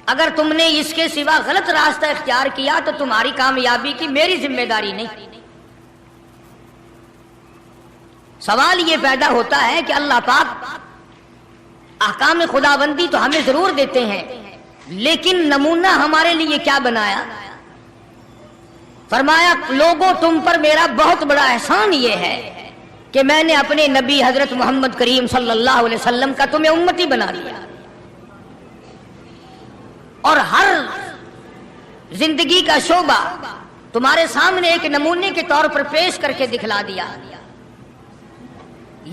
اگر تم نے اس کے سوا غلط راستہ اختیار کیا تو تمہاری کامیابی کی میری ذمہ داری نہیں۔ سوال یہ پیدا ہوتا ہے کہ اللہ پاک احکام خداوندی تو ہمیں ضرور دیتے ہیں، لیکن نمونہ ہمارے لیے کیا بنایا؟ فرمایا لوگوں تم پر میرا بہت بڑا احسان یہ ہے کہ میں نے اپنے نبی حضرت محمد کریم صلی اللہ علیہ وسلم کا تمہیں امتی بنا لیا، اور ہر زندگی کا شعبہ تمہارے سامنے ایک نمونے کے طور پر پیش کر کے دکھلا دیا۔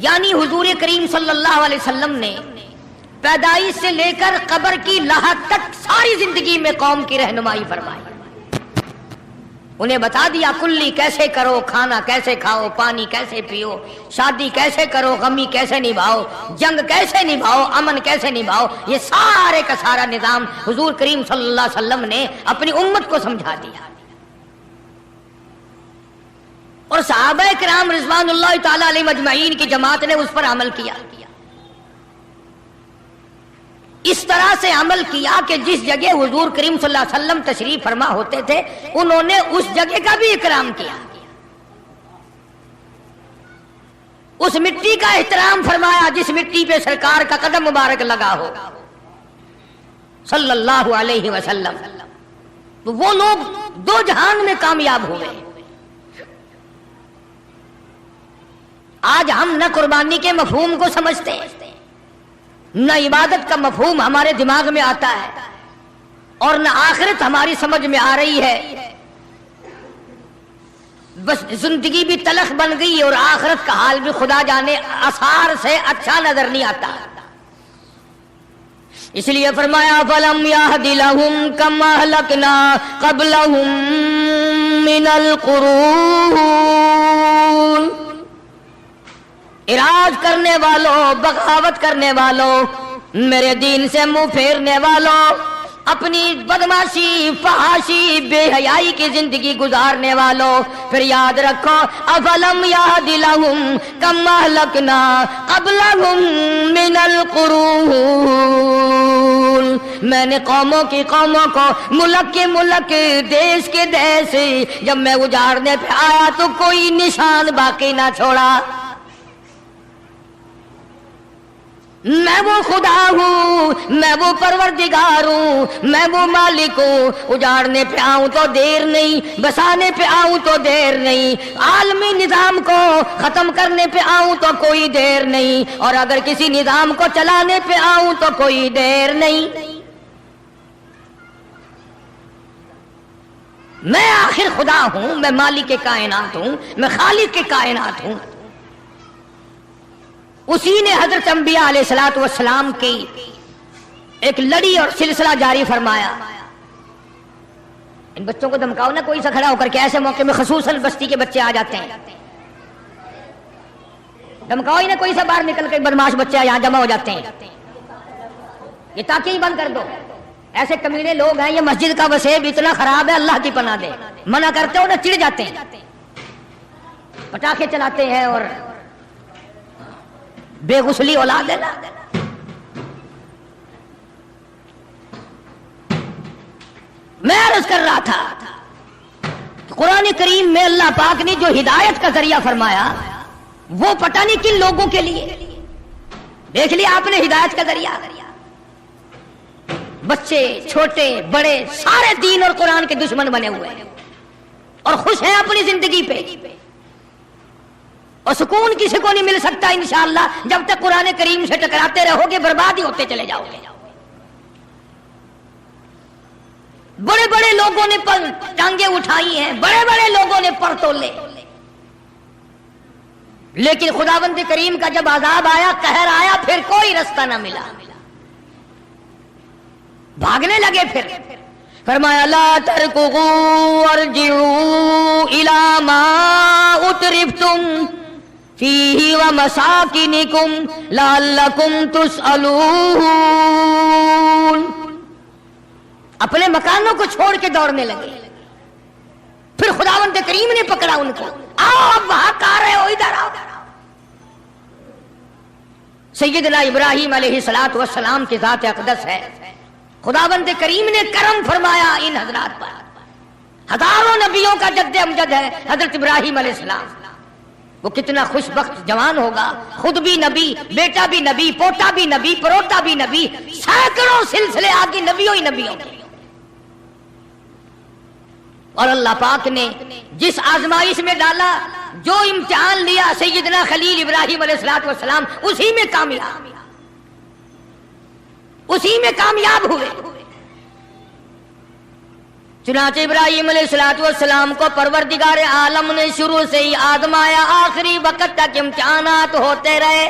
یعنی حضور کریم صلی اللہ علیہ وسلم نے پیدائش سے لے کر قبر کی لاحق تک ساری زندگی میں قوم کی رہنمائی فرمائی، انہیں بتا دیا کلی کیسے کرو، کھانا کیسے کھاؤ، پانی کیسے پیو، شادی کیسے کرو، غمی کیسے نبھاؤ، جنگ کیسے نبھاؤ، امن کیسے نبھاؤ، یہ سارے کا سارا نظام حضور کریم صلی اللہ علیہ وسلم نے اپنی امت کو سمجھا دیا۔ اور صحابہ کرام رضوان اللہ تعالی علیہم اجمعین کی جماعت نے اس پر عمل کیا، اس طرح سے عمل کیا کہ جس جگہ حضور کریم صلی اللہ علیہ وسلم تشریف فرما ہوتے تھے انہوں نے اس جگہ کا بھی اکرام کیا، اس مٹی کا احترام فرمایا جس مٹی پہ سرکار کا قدم مبارک لگا ہو صلی اللہ علیہ وسلم۔ تو وہ لوگ دو جہان میں کامیاب ہوئے۔ آج ہم نہ قربانی کے مفہوم کو سمجھتے ہیں، نہ عبادت کا مفہوم ہمارے دماغ میں آتا ہے، اور نہ آخرت ہماری سمجھ میں آ رہی ہے۔ بس زندگی بھی تلخ بن گئی اور آخرت کا حال بھی خدا جانے آثار سے اچھا نظر نہیں آتا۔ اس لیے فرمایا فَلَمْ يَهْدِ لَهُمْ كَمْ أَهْلَكْنَا قَبْلَهُمْ مِنَ الْقُرُونِ۔ اراج کرنے والوں، بغاوت کرنے والوں، میرے دین سے منہ پھیرنے والوں، اپنی بدماشی، فحاشی، بے حیائی کی زندگی گزارنے والوں، پھر یاد رکھو افلم یہد لہم کم اہلکنا قبلہم من القرون۔ میں نے قوموں کی قوموں کو، ملک کے ملک، دیش کے دیش، جب میں اجاڑنے پہ آیا تو کوئی نشان باقی نہ چھوڑا۔ میں وہ خدا ہوں، میں وہ پروردگار ہوں، میں وہ مالک ہوں۔ اجاڑنے پہ آؤں تو دیر نہیں، بسانے پہ آؤں تو دیر نہیں، عالمی نظام کو ختم کرنے پہ آؤں تو کوئی دیر نہیں، اور اگر کسی نظام کو چلانے پہ آؤں تو کوئی دیر نہیں۔ میں آخر خدا ہوں، میں مالک کے کائنات ہوں، میں خالق کے کائنات ہوں۔ اسی نے حضرت انبیاء علیہ الصلوۃ والسلام کی ایک لڑی اور سلسلہ جاری فرمایا۔ ان بچوں کو دھمکاؤ نہ کوئی سا کھڑا ہو کر کے، ایسے موقع میں خصوصاً بستی کے بچے آ جاتے ہیں، دھمکاؤ ہی نہ کوئی سا باہر نکل کے، بدماش بچے یہاں جمع ہو جاتے ہیں، یہ تاکہ ہی بند کر دو۔ ایسے کمینے لوگ ہیں، یہ مسجد کا وسیب اتنا خراب ہے، اللہ کی پناہ دے، منع کرتے ہو نہ چڑ جاتے ہیں، پٹاخے چلاتے ہیں اور بے غسلی اولاد ہے نا۔ میں عرض کر رہا تھا قرآن کریم میں اللہ پاک نے جو ہدایت کا ذریعہ فرمایا وہ پتہ نہیں کن لوگوں کے لیے۔ دیکھ لیا آپ نے ہدایت کا ذریعہ، بچے چھوٹے بڑے سارے دین اور قرآن کے دشمن بنے ہوئے ہیں اور خوش ہیں اپنی زندگی پہ، اور سکون کسی کو نہیں مل سکتا انشاءاللہ جب تک قرآن کریم سے ٹکراتے رہو گے، برباد ہی ہوتے چلے جاؤ گے۔ بڑے بڑے لوگوں نے ٹانگیں اٹھائی ہیں، بڑے بڑے لوگوں نے پر تولے، لیکن خداوند کریم کا جب عذاب آیا، قہر آیا، پھر کوئی رستہ نہ ملا، بھاگنے لگے۔ پھر فرمایا لا ترکضوا وارجعوا الی ما اترفتم فیہ ومساکنکم لعلکم تسألون۔ اپنے مکانوں کو چھوڑ کے دوڑنے لگے۔ پھر خداوند کریم نے پکڑا ان کو، آؤ اب وہاں کہاں رہے ہو، ادھر آؤ۔ سیدنا ابراہیم علیہ السلام کی ذات اقدس ہے، خداوند کریم نے کرم فرمایا ان حضرات پر. ہزاروں نبیوں کا جد امجد ہے حضرت ابراہیم علیہ السلام. وہ کتنا خوش بخت جوان ہوگا، خود بھی نبی، بیٹا بھی نبی، پوتا بھی نبی، پروتا بھی نبی، سینکڑوں سلسلے آگے نبیوں ہی نبیوں کے. اور اللہ پاک نے جس آزمائش میں ڈالا، جو امتحان لیا سیدنا خلیل ابراہیم علیہ السلام، اسی میں کامیاب ہوئے. چنانچہ ابراہیم علیہ السلام کو پروردگار عالم نے شروع سے ہی آزمایا، آخری وقت تک امتحانات ہوتے رہے.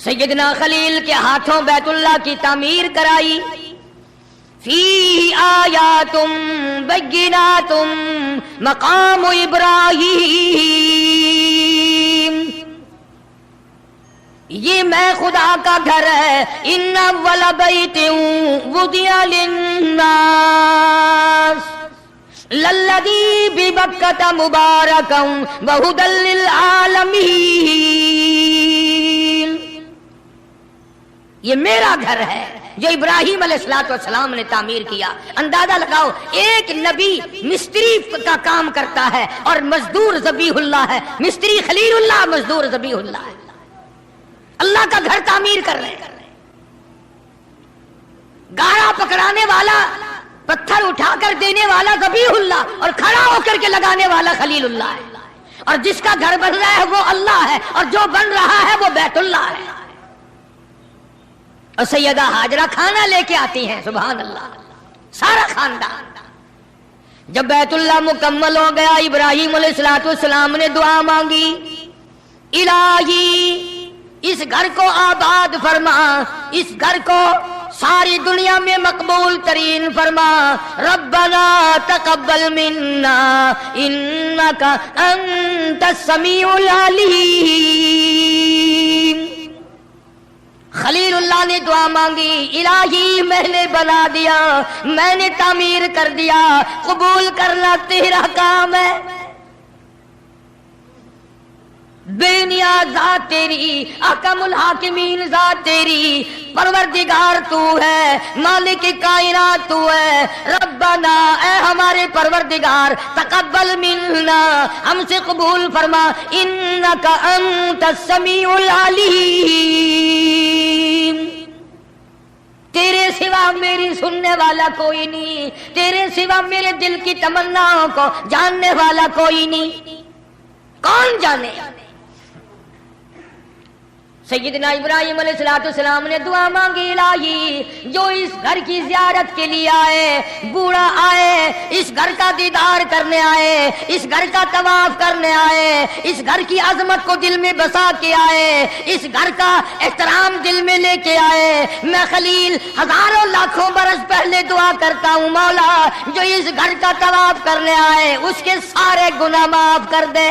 سیدنا خلیل کے ہاتھوں بیت اللہ کی تعمیر کرائی. فی آیات بینات مقام ابراہیم، یہ میں خدا کا گھر ہے. ان اول بیت وضع للناس للذی ببکۃ مبارکا وہدی للعالمین. یہ میرا گھر ہے جو ابراہیم علیہ السلام نے تعمیر کیا. اندازہ لگاؤ، ایک نبی مستری کا کام کرتا ہے اور مزدور ذبیح اللہ ہے. مستری خلیل اللہ، مزدور ذبیح اللہ ہے. اللہ کا گھر تعمیر کر رہے ہیں. گارا پکڑانے والا، پتھر اٹھا کر دینے والا ذبیح اللہ، اور کھڑا ہو کر کے لگانے والا خلیل اللہ ہے. اور جس کا گھر بن رہا ہے وہ اللہ ہے، اور جو بن رہا ہے وہ بیت اللہ ہے. اور سیدہ ہاجرہ کھانا لے کے آتی ہیں، سبحان اللہ، سارا خاندان. جب بیت اللہ مکمل ہو گیا، ابراہیم علیہ السلام نے دعا مانگی، الہی اس گھر کو آباد فرما، اس گھر کو ساری دنیا میں مقبول ترین فرما. ربنا تقبل منا انک انت السمیع العلیم. خلیل اللہ نے دعا مانگی، الہی میں نے بنا دیا، میں نے تعمیر کر دیا، قبول کرنا تیرا کام ہے. بے نیاز ذات تیری، احکم الحاکمین ذات تیری، پروردگار تو ہے، مالک کائنات تو ہے. ربنا اے ہمارے پروردگار، تقبل منا ہم سے قبول فرما، انک انت السمیع العلیم. تیرے سوا میری سننے والا کوئی نہیں، تیرے سوا میرے دل کی تمناؤں کو جاننے والا کوئی نہیں. کون جانے؟ سیدنا ابراہیم علیہ السلام نے دعا مانگی، الہی جو اس گھر کی زیارت کے لیے آئے، بوڑھا آئے، اس گھر کا دیدار کرنے آئے، اس گھر کا طواف کرنے آئے، اس گھر کی عظمت کو دل میں بسا کے آئے، اس گھر کا احترام دل میں لے کے آئے، میں خلیل ہزاروں لاکھوں برس پہلے دعا کرتا ہوں، مولا جو اس گھر کا طواف کرنے آئے اس کے سارے گناہ معاف کر دے.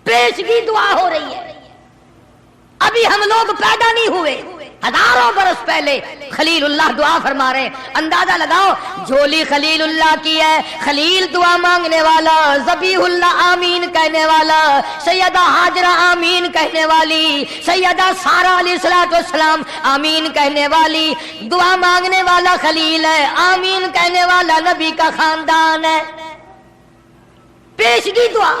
پیشگی دعا ہو رہی ہے. ابھی ہم لوگ پیدا نہیں ہوئے، ہزاروں برس پہلے خلیل اللہ دعا فرما رہے ہیں. اندازہ لگاؤ، جھولی خلیل اللہ کی ہے، خلیل دعا مانگنے والا، ذبیح اللہ آمین کہنے والا، سیدہ ہاجرہ آمین کہنے والی، سیدہ سارہ علیہ السلام آمین کہنے والی. دعا مانگنے والا خلیل ہے، آمین کہنے والا نبی کا خاندان ہے. پیشگی دعا.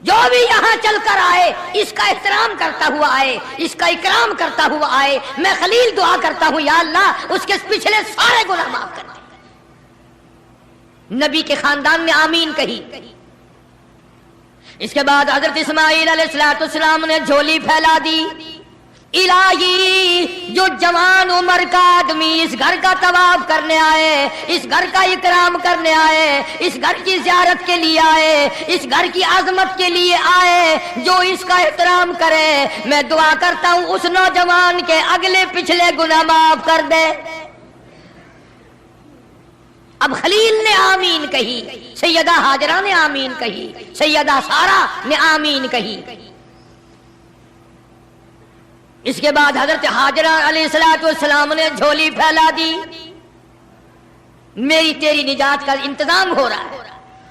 جو بھی یہاں چل کر آئے اس کا احترام کرتا ہوا آئے، اس کا اکرام کرتا ہوا آئے. میں خلیل دعا کرتا ہوں، یا اللہ اس کے پچھلے سارے گناہ معاف کر دے. نبی کے خاندان نے آمین کہی. اس کے بعد حضرت اسماعیل علیہ السلام نے جھولی پھیلا دی، الہی جو جوان عمر کا آدمی اس گھر کا طواف کرنے آئے، اس گھر کا اکرام کرنے آئے، اس گھر کی زیارت کے لیے آئے، اس گھر کی عظمت کے لیے آئے، جو اس کا احترام کرے، میں دعا کرتا ہوں اس نوجوان کے اگلے پچھلے گناہ معاف کر دے. اب خلیل نے آمین کہی، سیدہ ہاجرہ نے آمین کہی، سیدہ سارہ نے آمین کہی. اس کے بعد حضرت ہاجرہ علیہ السلام نے جھولی پھیلا دی، میری تیری نجات کا انتظام ہو رہا ہے.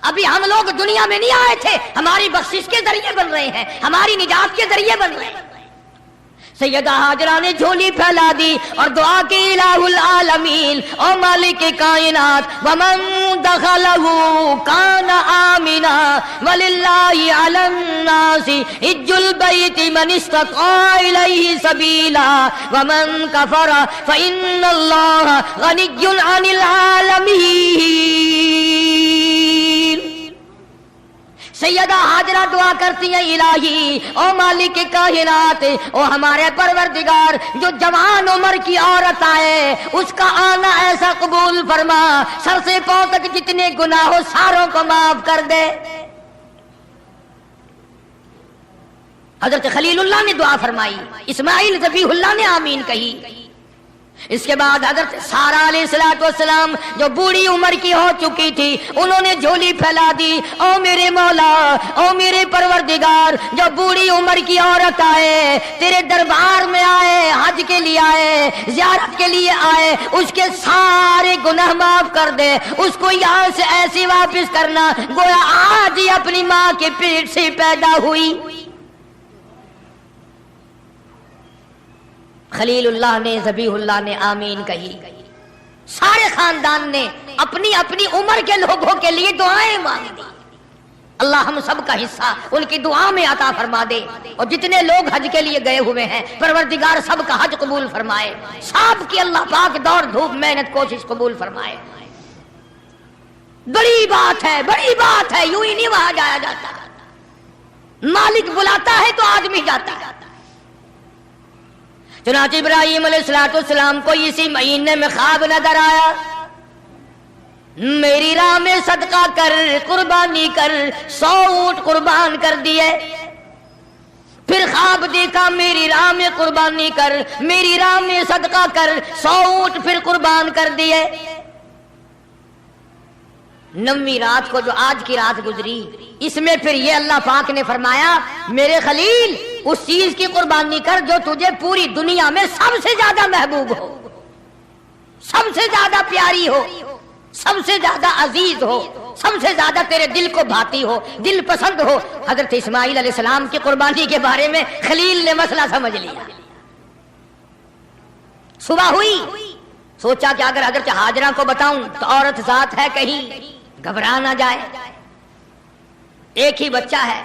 ابھی ہم لوگ دنیا میں نہیں آئے تھے، ہماری بخشش کے ذریعے بن رہے ہیں، ہماری نجات کے ذریعے بن رہے ہیں۔ سیدہ ہاجرہ نے جھولی پھیلا دی اور دعا کی الہ العالمین او مالک کائنات ومن دخلہ کان آمنا وللہ علی الناس حج البیت من استطاع الیہ سبیلا ومن کفر فإن اللہ غنی عن العالمین۔ سیدہ ہاجرہ دعا کرتی ہیں الہی او مالک کائنات او ہمارے پروردگار جو جوان عمر کی عورت آئے اس کا آنا ایسا قبول فرما، سر سے پاؤں تک جتنے گناہ ہو ساروں کو معاف کر دے۔ حضرت خلیل اللہ نے دعا فرمائی، اسماعیل ذبیح اللہ نے آمین کہی۔ اس کے بعد حضرت سارہ علیہ السلام جو بوڑھی عمر کی ہو چکی تھی انہوں نے جھولی پھیلا دی، او میرے مولا او میرے پروردگار جو بوڑھی عمر کی عورت آئے تیرے دربار میں آئے، حج کے لیے آئے، زیارت کے لیے آئے، اس کے سارے گناہ معاف کر دے، اس کو یہاں سے ایسے واپس کرنا گویا آج ہی اپنی ماں کے پیٹ سے پیدا ہوئی۔ خلیل اللہ نے ذبیح اللہ نے آمین کہی، سارے خاندان نے اپنی اپنی عمر کے لوگوں کے لیے دعائیں مانگ دی۔ اللہ ہم سب کا حصہ ان کی دعا میں عطا فرما دے، اور جتنے لوگ حج کے لیے گئے ہوئے ہیں پروردگار سب کا حج قبول فرمائے، سب کی اللہ پاک دوڑ دھوپ محنت کوشش قبول فرمائے۔ بڑی بات ہے، بڑی بات ہے، یوں ہی نہیں وہاں جایا جاتا، مالک بلاتا ہے تو آدمی جاتا ہے۔ چنانچہ ابراہیم علیہ السلام کو اسی مہینے میں خواب نظر آیا، میری راہ میں صدقہ کر، قربانی کر، 100 اونٹ قربان کر دیے۔ پھر خواب دیکھا میری راہ میں قربانی کر، میری راہ میں صدقہ کر، 100 اونٹ پھر قربان کر دیے۔ 9ویں رات کو جو آج کی رات گزری اس میں پھر یہ اللہ پاک نے فرمایا میرے خلیل اس چیز کی قربانی کر جو تجھے پوری دنیا میں سب سے زیادہ محبوب ہو، سب سے زیادہ پیاری ہو، سب سے زیادہ عزیز ہو، سب سے زیادہ تیرے دل کو بھاتی ہو، دل پسند ہو۔ حضرت اسماعیل علیہ السلام کی قربانی کے بارے میں خلیل نے مسئلہ سمجھ لیا۔ صبح ہوئی، سوچا کہ اگر حضرت ہاجرہ کو بتاؤں تو عورت ذات ہے کہیں گھبرا نہ جائے، ایک ہی بچہ ہے،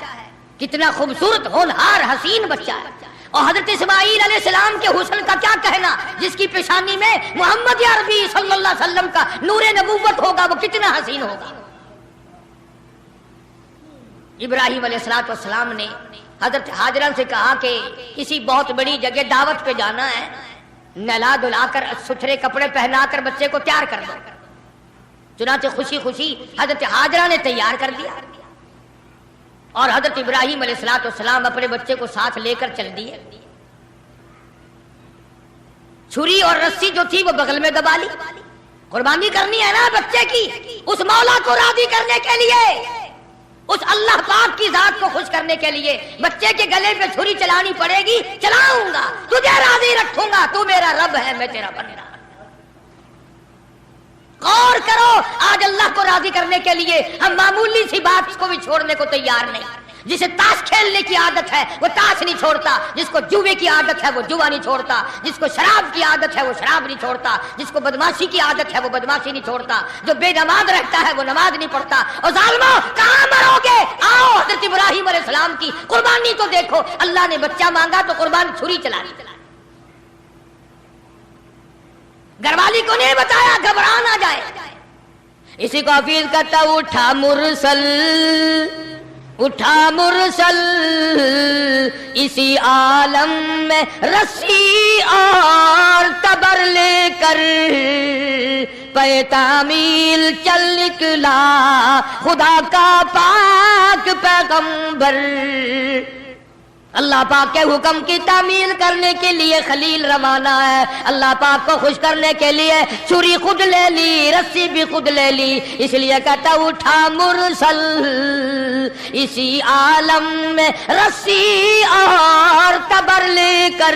کتنا خوبصورت ہونہار حسین بچہ ہے، اور حضرت اسماعیل علیہ السلام کے حسن کا کیا کہنا، جس کی پیشانی میں محمد عربی صلی اللہ علیہ وسلم کا نور نبوت ہوگا، وہ کتنا حسین ہوگا۔ ابراہیم علیہ السلام نے حضرت ہاجرہ سے کہا کہ کسی بہت بڑی جگہ دعوت پہ جانا ہے، نہلا دھلا کر ستھرے کپڑے پہنا کر بچے کو تیار کر دو۔ چنانچہ خوشی خوشی حضرت ہاجرہ نے تیار کر دیا، اور حضرت ابراہیم علیہ السلام اپنے بچے کو ساتھ لے کر چل دیے۔ چھری اور رسی جو تھی وہ بغل میں دبا لی، قربانی کرنی ہے نا بچے کی، اس مولا کو راضی کرنے کے لیے، اس اللہ پاک کی ذات کو خوش کرنے کے لیے بچے کے گلے پہ چھری چلانی پڑے گی، چلاؤں گا، تجھے راضی رکھوں گا، تو میرا رب ہے، میں تیرا بندہ۔ غور کرو، آج اللہ کو راضی کرنے کے لیے ہم معمولی سی بات کو بھی چھوڑنے کو تیار نہیں۔ جسے تاش کھیلنے کی عادت ہے وہ تاش نہیں چھوڑتا، جس کو جوے کی عادت ہے وہ جوا نہیں چھوڑتا، جس کو شراب کی عادت ہے وہ شراب نہیں چھوڑتا، جس کو بدماشی کی عادت ہے وہ بدماشی نہیں چھوڑتا، جو بے نماز رہتا ہے وہ نماز نہیں پڑھتا۔ اور ظالموں کہاں مرو گے؟ آؤ حضرت ابراہیم علیہ السلام کی قربانی تو دیکھو، اللہ نے بچہ مانگا تو قربان چھری چلا دی۔ گھر والی کو نہیں بتایا گھبرا نہ جائے۔ اسی کو حفیظ کہتا اٹھا مرسل، اٹھا مرسل اسی عالم میں رسی اور تبر لے کر، پے تعمیل چل نکلا خدا کا پاک پیغمبر۔ اللہ پاک کے حکم کی تعمیل کرنے کے لیے خلیل روانہ ہے، اللہ پاک کو خوش کرنے کے لیے چھری خود لے لی، رسی بھی خود لے لی، اس لیے کہتا اٹھا مرسل اسی عالم میں رسی اور تبر لے کر،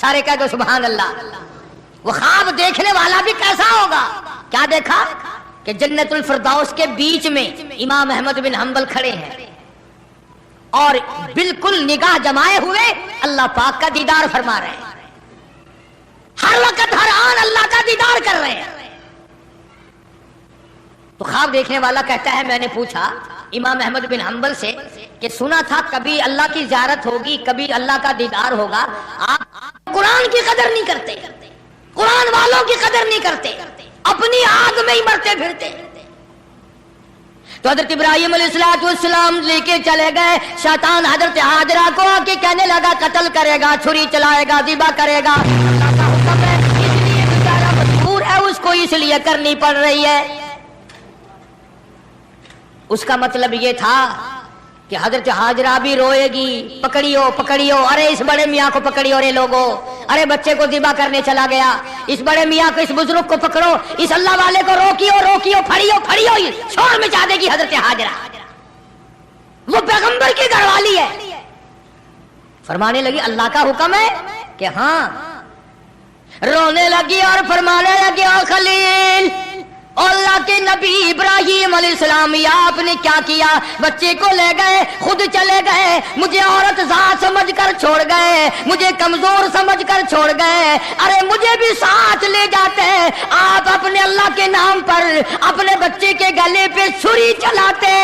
سارے کہہ دو سبحان اللہ۔ وہ خواب دیکھنے والا بھی کیسا ہوگا؟ کیا دیکھا کہ جنت الفردوس کے بیچ میں امام احمد بن حنبل کھڑے ہیں اور بالکل نگاہ جمائے ہوئے اللہ پاک کا دیدار فرما رہے ہیں، ہر وقت ہر آن اللہ کا دیدار کر رہے ہیں۔ تو خواب دیکھنے والا کہتا ہے میں نے پوچھا امام احمد بن حنبل سے کہ سنا تھا کبھی اللہ کی زیارت ہوگی، کبھی اللہ کا دیدار ہوگا، آپ قرآن کی قدر نہیں کرتے، قرآن والوں کی قدر نہیں کرتے، اپنی آگ میں ہی مرتے پھرتے۔ تو حضرت ابراہیم علیہ السلام لے کے چلے گئے، شیطان حضرت ہاجرہ کو آ کے کہنے لگا قتل کرے گا، چھری چلائے گا، ذبح کرے گا، اللہ کا حکم ہے، اس لیے بیچارہ مجبور ہے، اس کو اس لیے کرنی پڑ رہی ہے۔ اس کا مطلب یہ تھا کہ حضرت ہاجرہ بھی روئے گی، پکڑیو پکڑیو، ارے اس بڑے میاں کو پکڑیو رے لوگوں، ارے بچے کو ذبح کرنے چلا گیا، اس بڑے میاں کو، اس بزرگ کو پکڑو، اس اللہ والے کو روکیو روکیو، پھڑیو پھڑیو، شور مچا دے گی حضرت ہاجرہ، وہ پیغمبر کی گھر والی ہے۔ فرمانے لگی اللہ کا حکم ہے کہ ہاں، رونے لگی اور فرمانے لگی او خلیل، اللہ کے نبی ابراہیم علیہ السلام، یا آپ نے کیا کیا؟ بچے کو لے گئے، خود چلے گئے، مجھے عورت ذات سمجھ کر چھوڑ گئے، مجھے کمزور سمجھ کر چھوڑ گئے، ارے مجھے بھی ساتھ لے جاتے، آپ اپنے اللہ کے نام پر اپنے بچے کے گلے پہ چھری چلاتے،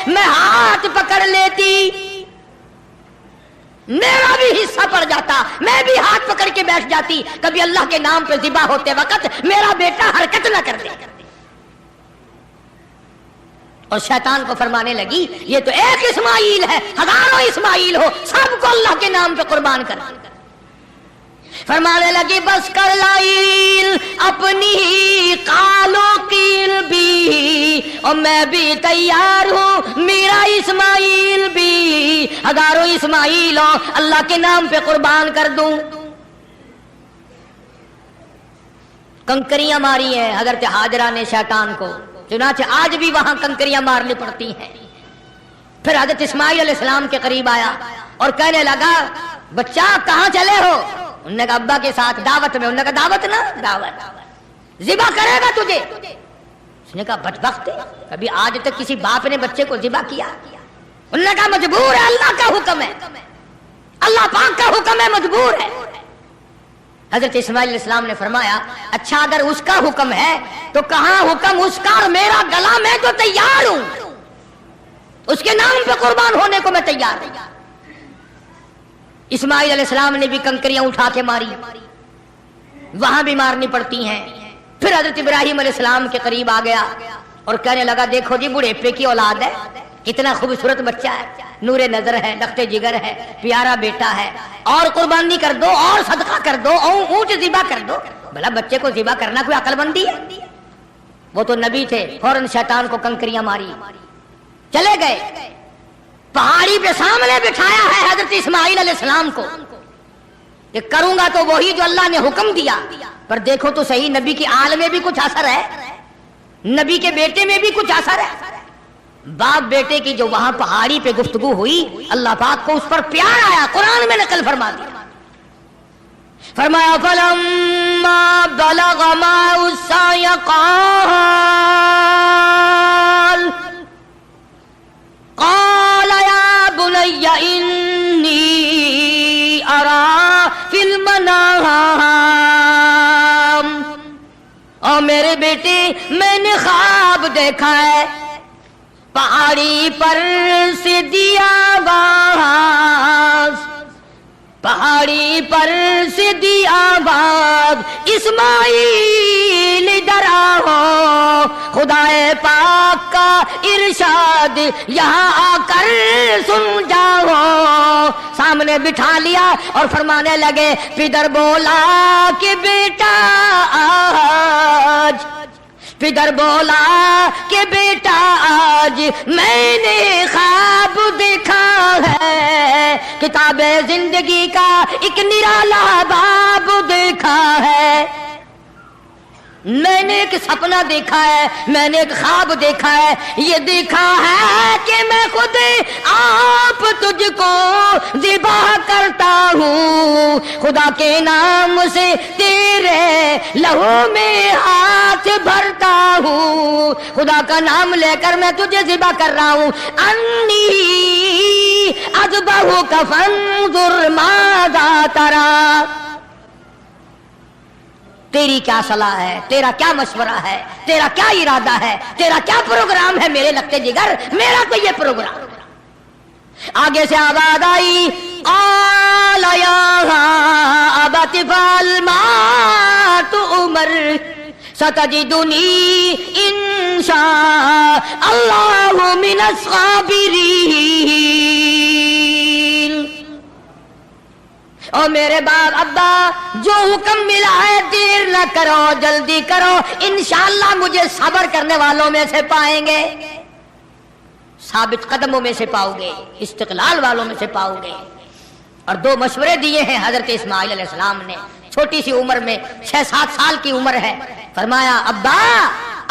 میں ہاتھ پکڑ لیتی، میرا بھی حصہ پڑ جاتا، میں بھی ہاتھ پکڑ کے بیٹھ جاتی، کبھی اللہ کے نام پہ ذبح ہوتے وقت میرا بیٹا حرکت نہ کر دے۔ اور شیطان کو فرمانے لگی یہ تو ایک اسماعیل ہے، ہزاروں اسماعیل ہو، سب کو اللہ کے نام پہ قربان کر۔ فرمانے لگی بس کر لائل اپنی ہی قالو قیل بھی، اور میں بھی تیار ہوں، میرا اسماعیل بھی، ہزاروں اسماعیل ہو، اللہ کے نام پہ قربان کر دوں۔ کنکریاں ماری ہیں حضرت ہاجرہ نے شیطان کو، چنانچہ آج بھی وہاں کنکریاں مارنی پڑتی ہیں۔ پھر حضرت اسماعیل علیہ السلام کے قریب آیا اور کہنے لگا بچہ کہاں چلے ہو؟ انہوں نے کہا ابا کے ساتھ دعوت میں۔ انہوں نے کہا دعوت نہ دعوت، ذبح کرے گا تجھے۔ اس نے کہا بدبخت، کبھی آج تک کسی باپ نے بچے کو ذبح کیا؟ انہوں نے کہا مجبور ہے، اللہ کا حکم ہے، اللہ پاک کا حکم ہے، مجبور ہے۔ حضرت اسماعیل علیہ السلام نے فرمایا اچھا اگر اس کا حکم ہے تو کہاں حکم اس کا اور میرا گلا، میں تو تیار ہوں، اس کے نام پہ قربان ہونے کو میں تیار ہوں۔ اسماعیل علیہ السلام نے بھی کنکریاں اٹھا کے ماری، وہاں بھی مارنی پڑتی ہیں۔ پھر حضرت ابراہیم علیہ السلام کے قریب آ گیا اور کہنے لگا دیکھو جی بڑھیپے کی اولاد ہے، کتنا خوبصورت بچہ ہے، نور نظر ہے، نقط جگر ہے، پیارا بیٹا ہے، اور قربانی کر دو، اور صدقہ کر دو، اور اونٹ ذبح کر دو۔ بھلا بچے کو ذبح کرنا کوئی عقل مندی ہے؟ وہ تو نبی تھے، فوراً شیطان کو کنکریاں ماری، چلے گئے۔ پہاڑی پہ سامنے بٹھایا ہے حضرت اسماعیل علیہ السلام کو کہ کروں گا تو وہی جو اللہ نے حکم دیا، پر دیکھو تو صحیح نبی کی آل میں بھی کچھ اثر ہے، نبی کے بیٹے میں بھی کچھ اثر ہے۔ باپ بیٹے کی جو وہاں پہاڑی پہ گفتگو ہوئی، اللہ پاک کو اس پر پیار آیا، قرآن میں نقل فرما دیا، فرمایا فلما بلغ معه السعي قال يا بني إني أرى في المنام، اور میرے بیٹے میں نے خواب دیکھا ہے، پہاڑی پر سے دیا باز، پہاڑی پر سے دیا باز، اسماعیل ادھر آؤ، خدائے پاک کا ارشاد یہاں آ کر سن جاؤ۔ سامنے بٹھا لیا اور فرمانے لگے پدر بولا کہ بیٹا آج، پدر بولا کہ بیٹا آج میں نے خواب دیکھا ہے، کتاب زندگی کا ایک نرالا باب دیکھا ہے، میں نے ایک سپنا دیکھا ہے، میں نے ایک خواب دیکھا ہے، یہ دیکھا ہے کہ میں خود آپ تجھ کو ذبح کرتا ہوں، خدا کے نام سے تیرے لہو میں ہاتھ بھرتا ہوں، خدا کا نام لے کر میں تجھے ذبح کر رہا ہوں، انی اذبحک فانظر ماذا تری، تیری کیا صلاح ہے، تیرا کیا مشورہ ہے، تیرا کیا ارادہ ہے، تیرا کیا پروگرام ہے میرے لگتے جگر، میرا تو یہ پروگرام۔ آگے سے آواز آئی قال یا ابت افعل ما تؤمر ستجدنی ان شاء اللہ من الصابرین۔ اور میرے باپ ابا جو حکم ملا ہے دیر نہ کرو، جلدی کرو، انشاءاللہ مجھے صبر کرنے والوں میں سے پائیں گے، ثابت قدموں میں سے پاؤ گے، استقلال والوں میں سے پاؤ گے۔ اور دو مشورے دیے ہیں حضرت اسماعیل علیہ السلام نے، چھوٹی سی عمر میں 6-7 سال کی عمر ہے۔ فرمایا ابا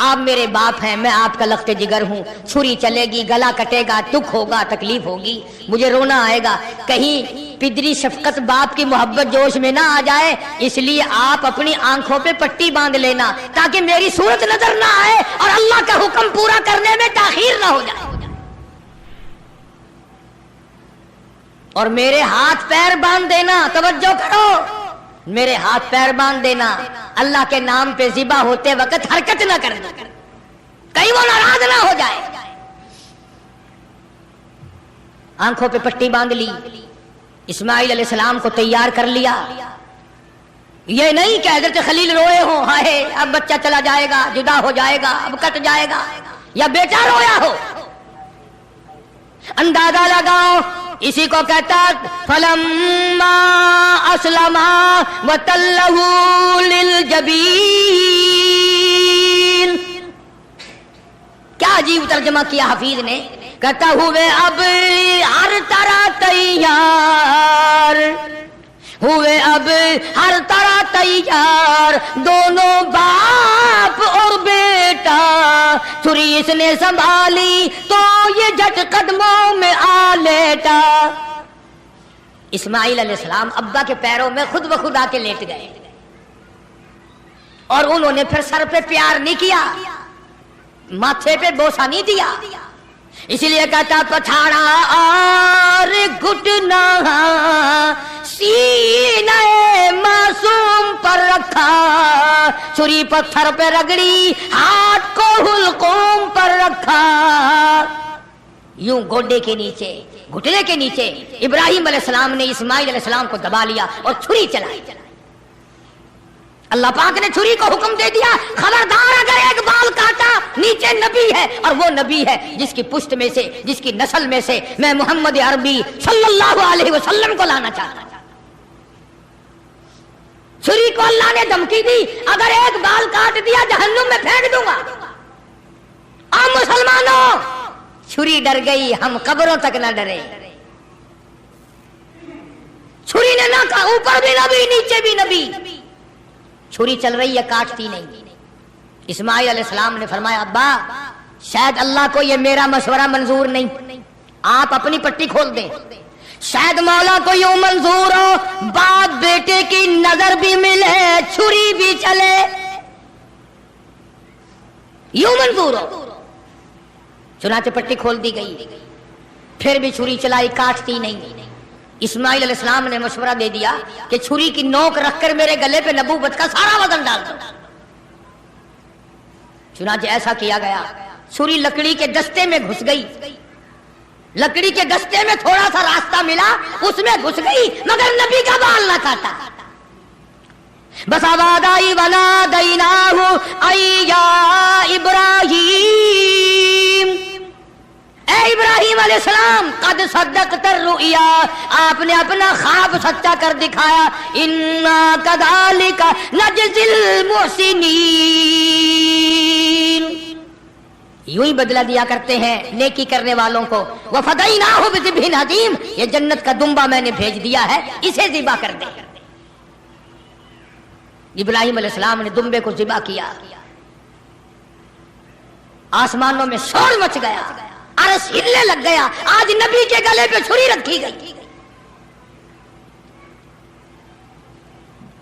آپ میرے باپ ہیں، میں آپ کا لخت جگر ہوں، چھری چلے گی، گلا کٹے گا، دکھ ہوگا، تکلیف ہوگی، مجھے رونا آئے گا، کہیں پدری شفقت باپ کی محبت جوش میں نہ آ جائے، اس لیے آپ اپنی آنکھوں پہ پٹی باندھ لینا تاکہ میری صورت نظر نہ آئے اور اللہ کا حکم پورا کرنے میں تاخیر نہ ہو جائے، اور میرے ہاتھ پیر باندھ دینا، توجہ کرو، میرے ہاتھ پیر باندھ دینا، اللہ کے نام پہ ذبح ہوتے وقت حرکت نہ کرنا، کہیں وہ ناراض نہ ہو جائے۔ آنکھوں پہ پٹی باندھ لی، اسماعیل علیہ السلام کو تیار کر لیا، یہ نہیں کہ حضرت خلیل روئے ہوں ہائے اب بچہ چلا جائے گا، جدا ہو جائے گا، اب کٹ جائے گا، یا بیٹا رویا ہو، اندازہ لگاؤ، اسی کو کہتا فلما اسلما وتلہ للجبین۔ کیا عجیب ترجمہ کیا حفیظ نے، کہتا ہوئے اب ہر طرح تیار، ہوئے اب ہر طرح تیار، دونوں باپ اور بیٹا، چھری اس نے سنبھالی تو یہ جھٹ قدموں میں آ لیٹا۔ اسماعیل علیہ السلام ابا کے پیروں میں خود بخود آ کے لیٹ گئے، اور انہوں نے پھر سر پہ پیار نہیں کیا، ماتھے پہ بوسہ نہیں دیا، اسی لیے کہتا پچھاڑا اور گھٹنا سینہ معصوم پر رکھا، چھری پتھر پہ رگڑی، ہاتھ کو حلقوم پر رکھا، یوں گوڈے کے نیچے، گھٹنے کے نیچے ابراہیم علیہ السلام نے اسماعیل علیہ السلام کو دبا لیا اور چھری چلائی۔ اللہ پاک نے چھری کو حکم دے دیا خبردار اگر ایک بال کاٹا نیچے نبی ہے، اور وہ نبی ہے جس کی پشت میں سے، جس کی نسل میں سے میں محمد عربی صلی اللہ علیہ وسلم کو لانا چاہتا ہوں۔ چھری کو اللہ نے دھمکی دی اگر ایک بال کاٹ دیا جہنم میں پھینک دوں گا۔ اور مسلمانوں چھری ڈر گئی، ہم قبروں تک نہ ڈرے، چھری نے نہ کہا اوپر بھی نبی نیچے بھی نبی، چھری چل رہی ہے کاٹتی نہیں۔ اسماعیل علیہ السلام نے فرمایا ابا شاید اللہ کو یہ میرا مشورہ منظور نہیں، آپ اپنی پٹی کھول دیں، شاید مولا کو یوں منظور ہو باپ بیٹے کی نظر بھی ملے، چھری بھی چلے، یوں منظور ہو۔ چنانچہ پٹی کھول دی گئی، پھر بھی چھری چلائی، کاٹتی نہیں۔ اسماعیل علیہ السلام نے مشورہ دے دیا کہ چھری کی نوک رکھ کر میرے گلے پہ نبوت کا سارا وزن ڈال دو۔ چنانچہ ایسا کیا گیا، چھری لکڑی کے دستے میں گھس گئی، لکڑی کے دستے میں تھوڑا سا راستہ ملا، اس میں گھس گئی مگر نبی کا بال نہ کاٹا۔ بس آواز آئی ونادیناہ ای یا ابراہیم، اے ابراہیم علیہ السلام قد صدقت الرؤیا، آپ نے اپنا خواب سچا کر دکھایا، انا کذالک نجزی المحسنین، یوں ہی بدلہ دیا کرتے ہیں نیکی کرنے والوں کو۔ وفدیناہ بذبح عظیم، یہ جنت کا دمبا میں نے بھیج دیا ہے، اسے ذبح کر دے۔ ابراہیم علیہ السلام نے دمبے کو ذبح کیا، آسمانوں میں شور مچ گیا، عرش ہلنے لگ گیا، آج نبی کے گلے پہ چھری رکھی گئی۔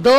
2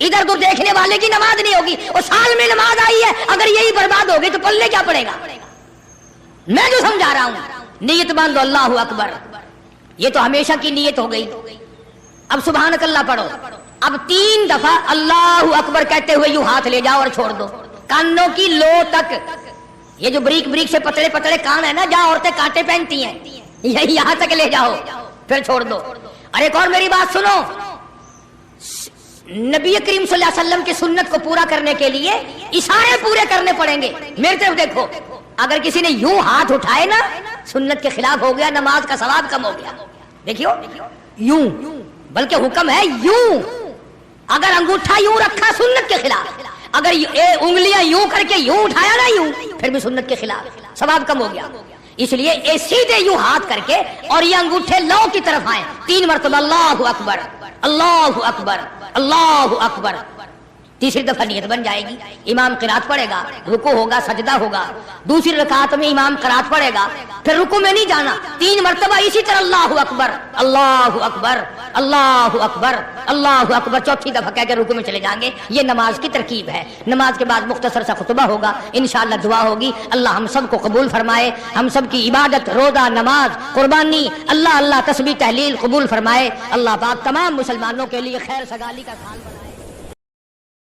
ادھر تو دیکھنے والے کی نماز نہیں ہوگی، اور سال میں نماز آئی ہے، اگر یہی برباد ہوگی تو پلے کیا پڑے گا؟ میں جو سمجھا رہا ہوں، نیت باندھو اللہ اکبر، یہ تو ہمیشہ کی نیت ہو گئی۔ اب سبحانک اللہ پڑھو، اب 3 دفعہ اللہ اکبر کہتے ہوئے یوں ہاتھ لے جاؤ اور چھوڑ دو کانوں کی لو تک۔ یہ جو بریک بریک سے پتلے پتلے کان ہے نا، جہاں عورتیں کانٹے پہنتی ہیں، یہاں تک لے جاؤ، پھر چھوڑ دو۔ اور ایک اور میری بات سنو، نبی کریم صلی اللہ علیہ وسلم کی سنت کو پورا کرنے کے لیے اشارے پورے کرنے پڑیں گے۔ میری طرف دیکھو، اگر کسی نے یوں ہاتھ اٹھائے نا، سنت کے خلاف ہو گیا، نماز کا ثواب کم ہو گیا۔ دیکھیو، یوں، بلکہ حکم ہے یوں۔ اگر انگوٹھا یوں رکھا سنت کے خلاف، اگر انگلیاں یوں کر کے یوں اٹھایا نا یوں، پھر بھی سنت کے خلاف، ثواب کم ہو گیا۔ اس لیے سیدھے یوں ہاتھ کر کے اور یہ انگوٹھے لو کی طرف آئیں، 3 مرتبہ اللہ اکبر اللہ اکبر اللہ اکبر۔ تیسری دفعہ نیت بن جائے گی، امام قرات پڑھے گا، رکوع ہوگا، سجدہ ہوگا، دوسری رکعت میں امام قرات پڑھے گا، پھر رکوع میں نہیں جانا، 3 مرتبہ اسی طرح اللہ اکبر اللہ اکبر اللہ اکبر اللہ اکبر، چوتھی دفعہ کہہ کے رکوع میں چلے جائیں گے۔ یہ نماز کی ترکیب ہے۔ نماز کے بعد مختصر سا خطبہ ہوگا، انشاءاللہ دعا ہوگی۔ اللہ ہم سب کو قبول فرمائے، ہم سب کی عبادت، روزہ، نماز، قربانی، اللہ تسبیح تحلیل قبول فرمائے۔ اللہ پاک تمام مسلمانوں کے لیے خیر سگالی کا سال بنائے۔